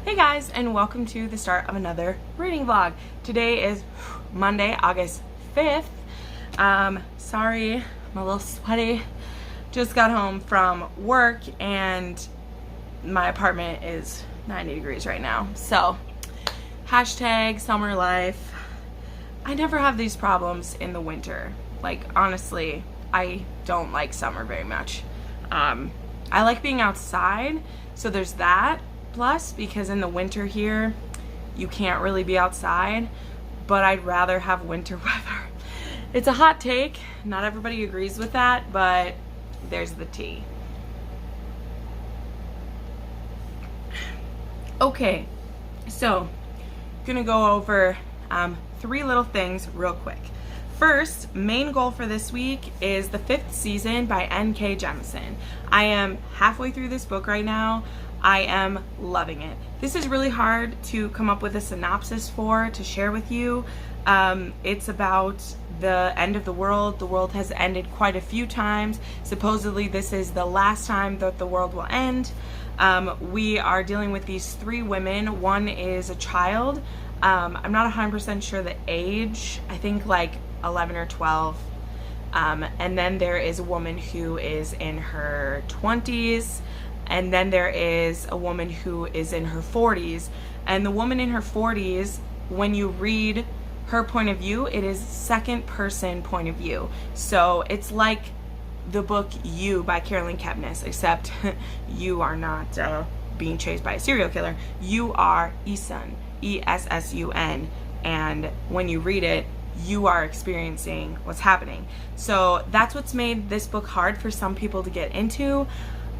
Hey guys, and welcome to the start of another reading vlog. Today is Monday, August 5th. Sorry, I'm a little sweaty. Just got home from work and my apartment is 90 degrees right now. So, hashtag summer life. I never have these problems in the winter. Like, honestly, I don't like summer very much. I like being outside, so there's that. Plus, because in the winter here, you can't really be outside, but I'd rather have winter weather. It's a hot take. Not everybody agrees with that, but there's the tea. Okay, so gonna go over 3 little things real quick. First, main goal for this week is the 5th season by N.K. Jemisin. I am halfway through this book right now. I am loving it. This is really hard to come up with a synopsis for, to share with you. It's about the end of the world. The world has ended quite a few times. Supposedly this is the last time that the world will end. We are dealing with these 3 women. One is a child. I'm not 100% sure the age. I think like 11 or 12. And then there is a woman who is in her 20s. And then there is a woman who is in her 40s. And the woman in her 40s, when you read her point of view, it is second person point of view. So it's like the book You by Carolyn Kepnes, except you are not being chased by a serial killer. You are Essun, E-S-S-U-N. And when you read it, you are experiencing what's happening. So that's what's made this book hard for some people to get into.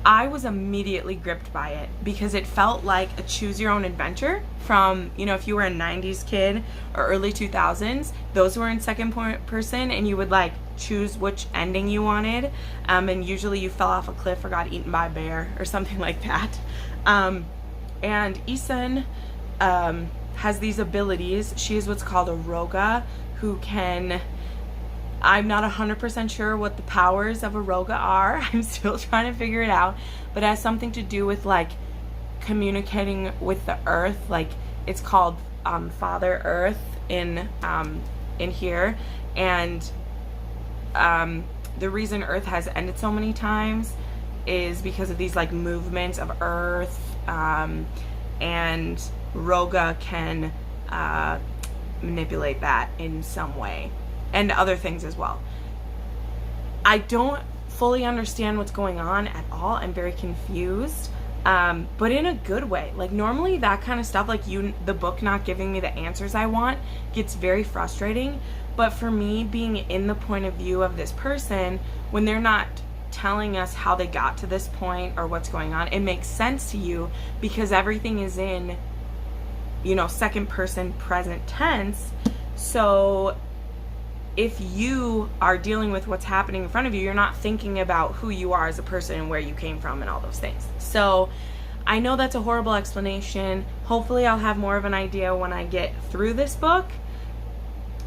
I was immediately gripped by it because it felt like a choose your own adventure from, you know, if you were a 90s kid or early 2000s, those were in second person and you would like choose which ending you wanted. And usually you fell off a cliff or got eaten by a bear or something like that. And Essun has these abilities. She is what's called a roga, who can... I'm not 100% sure what the powers of a roga are. I'm still trying to figure it out. But it has something to do with like communicating with the earth. Like it's called Father Earth in here. And the reason Earth has ended so many times is because of these like movements of Earth. And roga can manipulate that in some way. And other things as well. I don't fully understand what's going on at all. I'm very confused, but in a good way. Like normally that kind of stuff, like the book not giving me the answers I want, gets very frustrating. But for me, being in the point of view of this person, when they're not telling us how they got to this point or what's going on, it makes sense to you because everything is in, you know, second person present tense. So if you are dealing with what's happening in front of you, you're not thinking about who you are as a person and where you came from and all those things. So I know that's a horrible explanation. Hopefully I'll have more of an idea when I get through this book.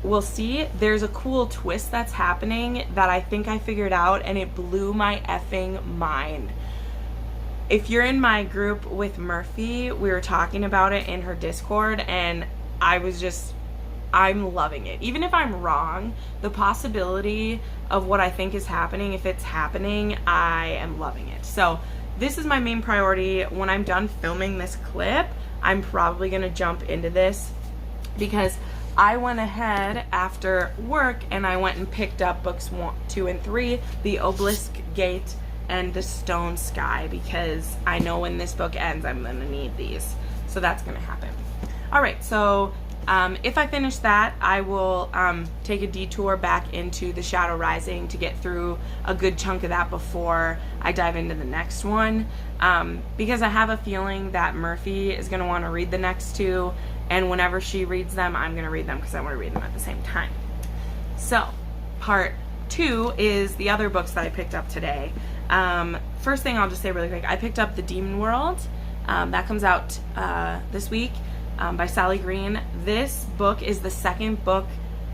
We'll see. There's a cool twist that's happening that I think I figured out and it blew my effing mind. If you're in my group with Murphy, we were talking about it in her Discord and I'm loving it. Even if I'm wrong, the possibility of what I think is happening, if it's happening, I am loving it. So this is my main priority. When I'm done filming this clip, I'm probably gonna jump into this because I went ahead after work and I went and picked up books 1, 2, and 3, The Obelisk Gate and The Stone Sky, because I know when this book ends, I'm gonna need these. So that's gonna happen. All right, so if I finish that, I will take a detour back into The Shadow Rising to get through a good chunk of that before I dive into the next one, because I have a feeling that Murphy is going to want to read the next 2, and whenever she reads them, I'm going to read them because I want to read them at the same time. So, part 2 is the other books that I picked up today. First thing I'll just say really quick, I picked up The Demon World. That comes out this week. By Sally Green. This book is the second book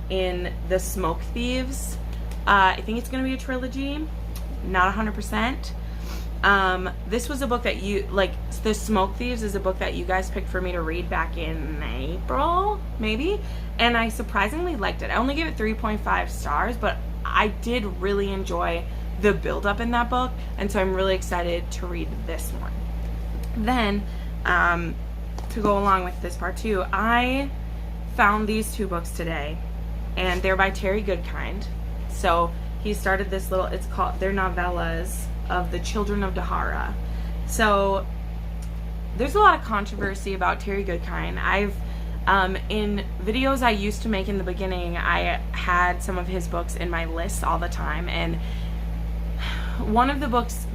in the Smoke Thieves. I think it's going to be a trilogy, not 100%. This was a book that you, like, The Smoke Thieves is a book that you guys picked for me to read back in April, maybe, and I surprisingly liked it. I only gave it 3.5 stars, but I did really enjoy the build-up in that book, and so I'm really excited to read this one. Then, to go along with this part too, I found these two books today, and they're by Terry Goodkind. So he started this little, they're novellas of the Children of Dahara. So there's a lot of controversy about Terry Goodkind. In videos I used to make in the beginning, I had some of his books in my list all the time, and one of the books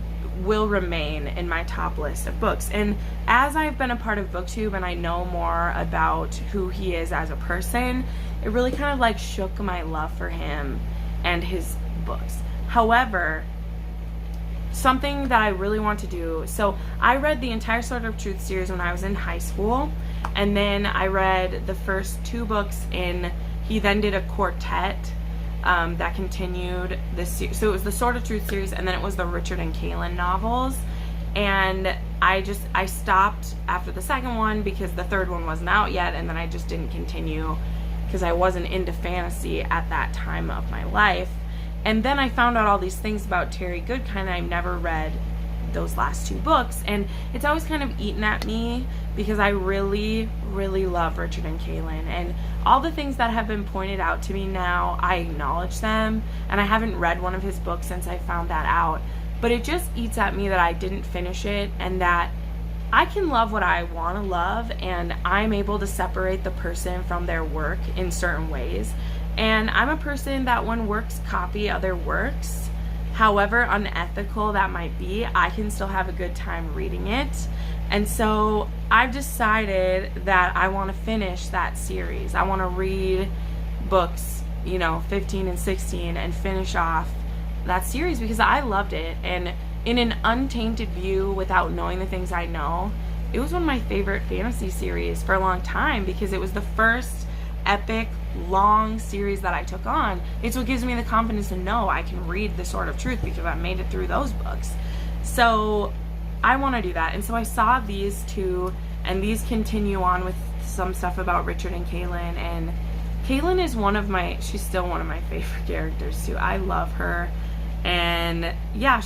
will remain in my top list of books. And as I've been a part of Booktube and I know more about who he is as a person, it really kind of like shook my love for him and his books. However, something that I really want to do, so I read the entire Sword of Truth series when I was in high school, and then I read the first two books he then did a quartet that continued this series. So it was the Sword of Truth series, and then it was the Richard and Kaylin novels, and I stopped after the second one because the third one wasn't out yet, and then I just didn't continue because I wasn't into fantasy at that time of my life. And then I found out all these things about Terry Goodkind, and I've never read those last two books, and it's always kind of eaten at me because I really, really love Richard and Kaylin, and all the things that have been pointed out to me now, I acknowledge them, and I haven't read one of his books since I found that out, but it just eats at me that I didn't finish it, and that I can love what I want to love, and I'm able to separate the person from their work in certain ways. And I'm a person that when works copy other works, however unethical that might be, I can still have a good time reading it. And so I've decided that I want to finish that series. I want to read books, 15 and 16 and finish off that series because I loved it. And in an untainted view, without knowing the things I know, it was one of my favorite fantasy series for a long time because it was the first epic long series that I took on. It's what gives me the confidence to know I can read the Sword of Truth because I made it through those books. So I want to do that. And so I saw these two, and these continue on with some stuff about Richard and Kaylin, and Kaylin is she's still one of my favorite characters too. I love her, and yeah,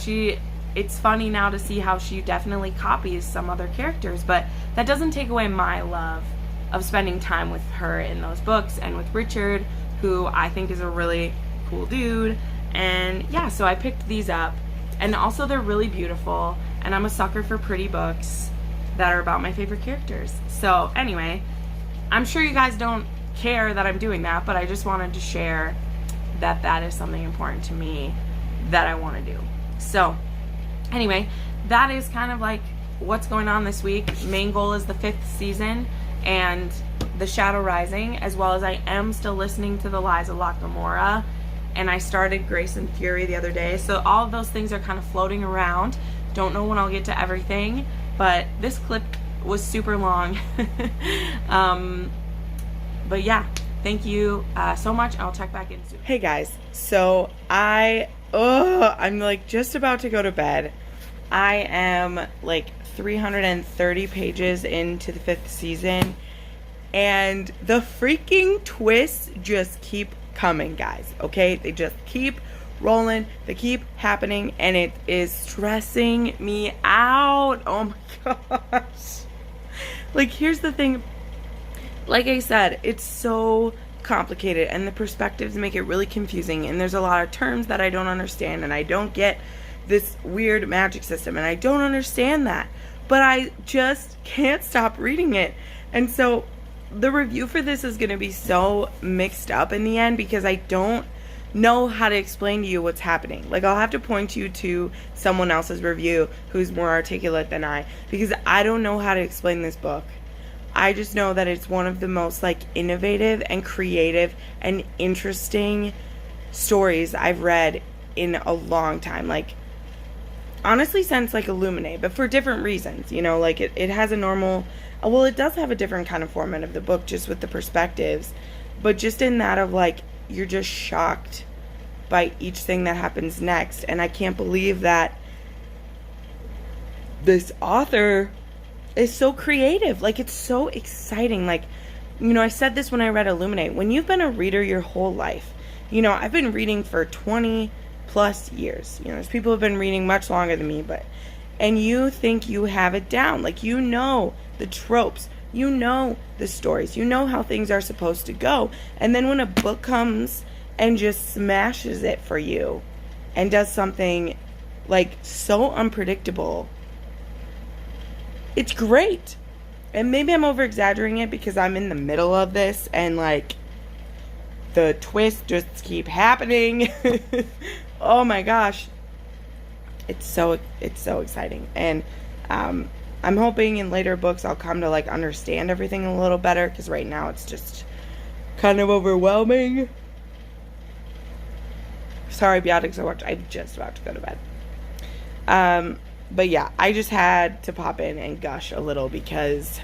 it's funny now to see how she definitely copies some other characters, but that doesn't take away my love of spending time with her in those books, and with Richard, who I think is a really cool dude. And yeah, so I picked these up, and also they're really beautiful, and I'm a sucker for pretty books that are about my favorite characters. So anyway, I'm sure you guys don't care that I'm doing that, but I just wanted to share that that is something important to me that I want to do. So anyway, that is kind of like what's going on this week. Main goal is the 5th season and The Shadow Rising, as well as I am still listening to The Lies of Locke, and I started Grace and Fury the other day. So all of those things are kind of floating around. Don't know when I'll get to everything, but this clip was super long. But yeah, thank you so much. I'll check back in soon. Hey guys, so I'm like just about to go to bed. I am like 330 pages into the 5th season, and the freaking twists just keep coming, guys. Okay, they just keep rolling, they keep happening, and it is stressing me out. Oh my gosh. Like, here's the thing, like I said, it's so complicated, and the perspectives make it really confusing, and there's a lot of terms that I don't understand, and I don't get this weird magic system, and I don't understand that, but I just can't stop reading it. And so the review for this is going to be so mixed up in the end because I don't know how to explain to you what's happening. Like, I'll have to point you to someone else's review who's more articulate than I, because I don't know how to explain this book. I just know that it's one of the most like innovative and creative and interesting stories I've read in a long time. Like, honestly, since like Illuminate, but for different reasons, like it has a normal, well, it does have a different kind of format of the book just with the perspectives, but just in that of like, you're just shocked by each thing that happens next. And I can't believe that this author is so creative. Like, it's so exciting. Like, you know, I said this when I read Illuminate. When you've been a reader your whole life, you know, I've been reading for 20 plus years. You know, there's people who have been reading much longer than me, and you think you have it down. Like, you know the tropes, you know the stories, you know how things are supposed to go. And then when a book comes and just smashes it for you and does something like so unpredictable, it's great. And maybe I'm over exaggerating it because I'm in the middle of this and like the twists just keep happening. Oh my gosh. It's so exciting. And I'm hoping in later books I'll come to like understand everything a little better, because right now it's just kind of overwhelming. Sorry, Biotics, I'm just about to go to bed. But yeah, I just had to pop in and gush a little because,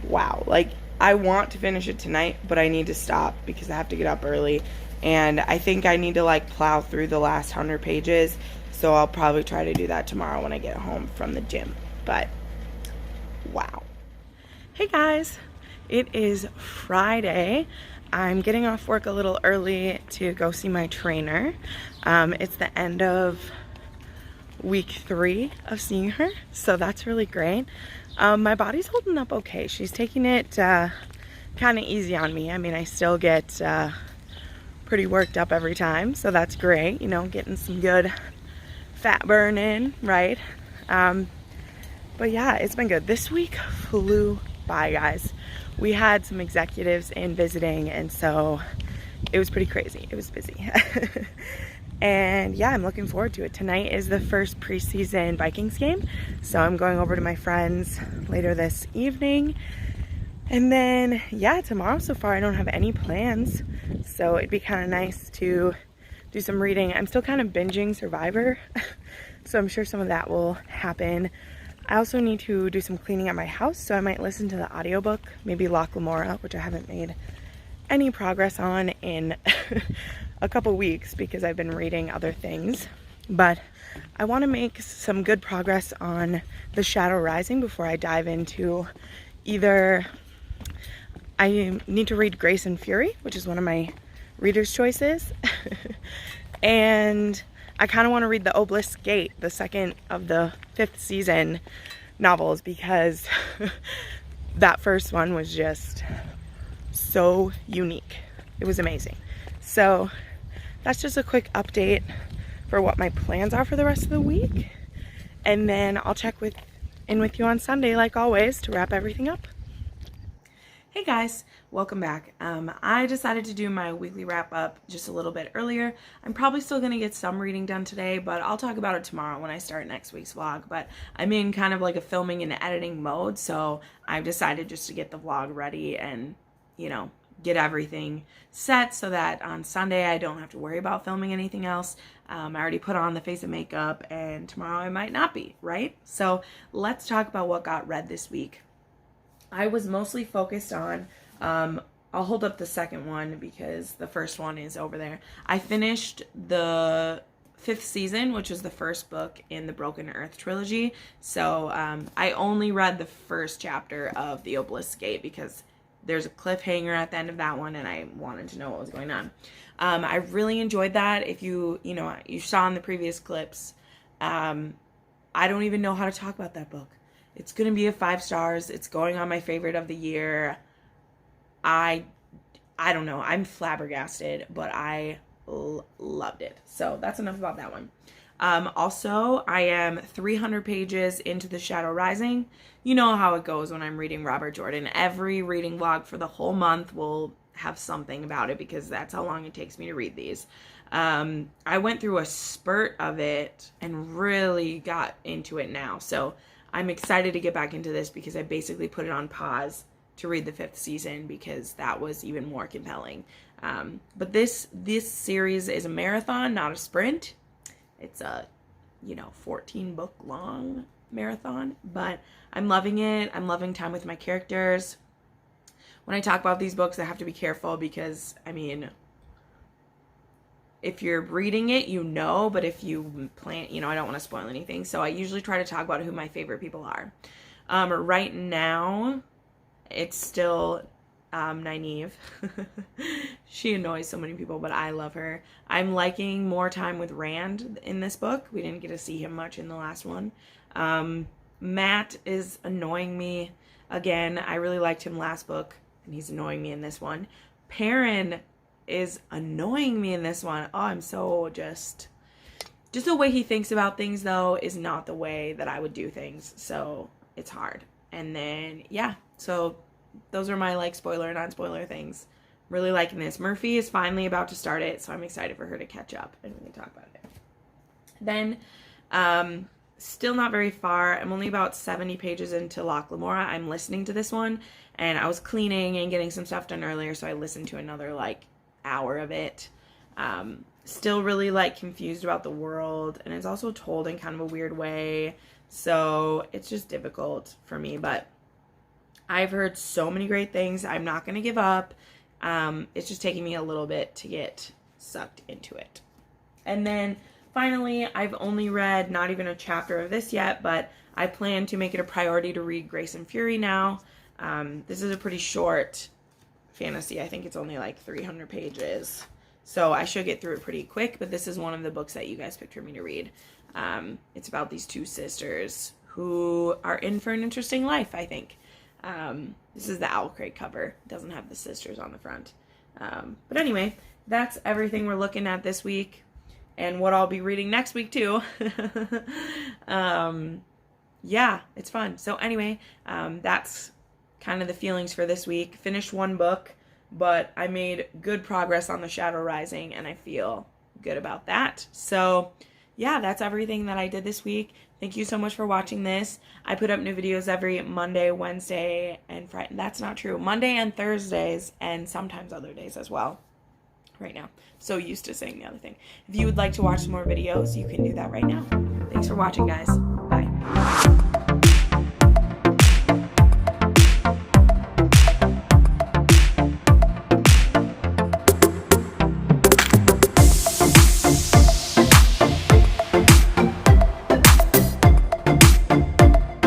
wow, like, I want to finish it tonight, but I need to stop because I have to get up early. And I think I need to, like, plow through the last 100 pages. So I'll probably try to do that tomorrow when I get home from the gym. But, wow. Hey, guys. It is Friday. I'm getting off work a little early to go see my trainer. It's the end of week 3 of seeing her, so that's really great. My body's holding up okay. She's taking it kind of easy on me. I mean, I still get pretty worked up every time, so that's great, you know, getting some good fat burn in, right? But yeah, it's been good. This week flew by, guys. We had some executives in visiting, and so it was pretty crazy. It was busy. And yeah, I'm looking forward to it. Tonight is the first preseason Vikings game, so I'm going over to my friends later this evening. And then, yeah, tomorrow so far I don't have any plans, so it'd be kind of nice to do some reading. I'm still kind of binging Survivor, so I'm sure some of that will happen. I also need to do some cleaning at my house, so I might listen to the audiobook, maybe Loch Lamora, which I haven't made any progress on in a couple weeks because I've been reading other things. But I want to make some good progress on The Shadow Rising before I dive into either. I need to read Grace and Fury, which is one of my reader's choices. And I kind of want to read The Obelisk Gate, the second of the 5th season novels, because that first one was just so unique. It was amazing. So that's just a quick update for what my plans are for the rest of the week. And then I'll check in with you on Sunday, like always, to wrap everything up. Hey guys, welcome back. I decided to do my weekly wrap up just a little bit earlier. I'm probably still going to get some reading done today, but I'll talk about it tomorrow when I start next week's vlog. But I'm in kind of like a filming and editing mode, so I've decided just to get the vlog ready and, you know, get everything set so that on Sunday I don't have to worry about filming anything else. I already put on the face of makeup, and tomorrow I might not be, right? So let's talk about what got read this week. I was mostly focused on, I'll hold up the second one because the first one is over there. I finished the 5th season, which was the first book in the Broken Earth trilogy. So I only read the first chapter of The Obelisk Gate because there's a cliffhanger at the end of that one and I wanted to know what was going on. I really enjoyed that. If you saw in the previous clips, I don't even know how to talk about that book. It's going to be a 5 stars. It's going on my favorite of the year. I don't know. I'm flabbergasted, but I loved it. So that's enough about that one. Also, I am 300 pages into The Shadow Rising. You know how it goes when I'm reading Robert Jordan. Every reading vlog for the whole month will have something about it because that's how long it takes me to read these. I went through a spurt of it and really got into it now. So I'm excited to get back into this because I basically put it on pause to read the 5th season because that was even more compelling. But this series is a marathon, not a sprint. It's a, 14 book long marathon, but I'm loving it. I'm loving time with my characters. When I talk about these books, I have to be careful because, if you're reading it, you know, but if you plan, you know, I don't want to spoil anything. So I usually try to talk about who my favorite people are. Right now, it's still Nynaeve. She annoys so many people, but I love her. I'm liking more time with Rand in this book. We didn't get to see him much in the last one. Matt is annoying me again. I really liked him last book, and he's annoying me in this one. Perrin is annoying me in this one. Oh, I'm so just the way he thinks about things, though, is not the way that I would do things. So it's hard. And then, yeah, so those are my, like, spoiler and non-spoiler things. Really liking this. Murphy is finally about to start it, so I'm excited for her to catch up, and we can talk about it. Then, still not very far. I'm only about 70 pages into Loch Lamora. I'm listening to this one, and I was cleaning and getting some stuff done earlier, so I listened to another, like, hour of it. Still really, like, confused about the world, and it's also told in kind of a weird way, so it's just difficult for me, but I've heard so many great things. I'm not going to give up. It's just taking me a little bit to get sucked into it. And then finally, I've only read not even a chapter of this yet, but I plan to make it a priority to read Grace and Fury now. This is a pretty short fantasy. I think it's only like 300 pages. So I should get through it pretty quick, but this is one of the books that you guys picked for me to read. It's about these two sisters who are in for an interesting life, I think. This is the Owl Crate cover. It doesn't have the sisters on the front. But anyway, that's everything we're looking at this week, and what I'll be reading next week too. Yeah, it's fun. So anyway, that's kind of the feelings for this week. Finished one book, but I made good progress on The Shadow Rising, and I feel good about that. So yeah, that's everything that I did this week. Thank you so much for watching this. I put up new videos every Monday, Wednesday, and Friday. That's not true. Monday and Thursdays, and sometimes other days as well. Right now. So used to saying the other thing. If you would like to watch some more videos, you can do that right now. Thanks for watching, guys. Bye.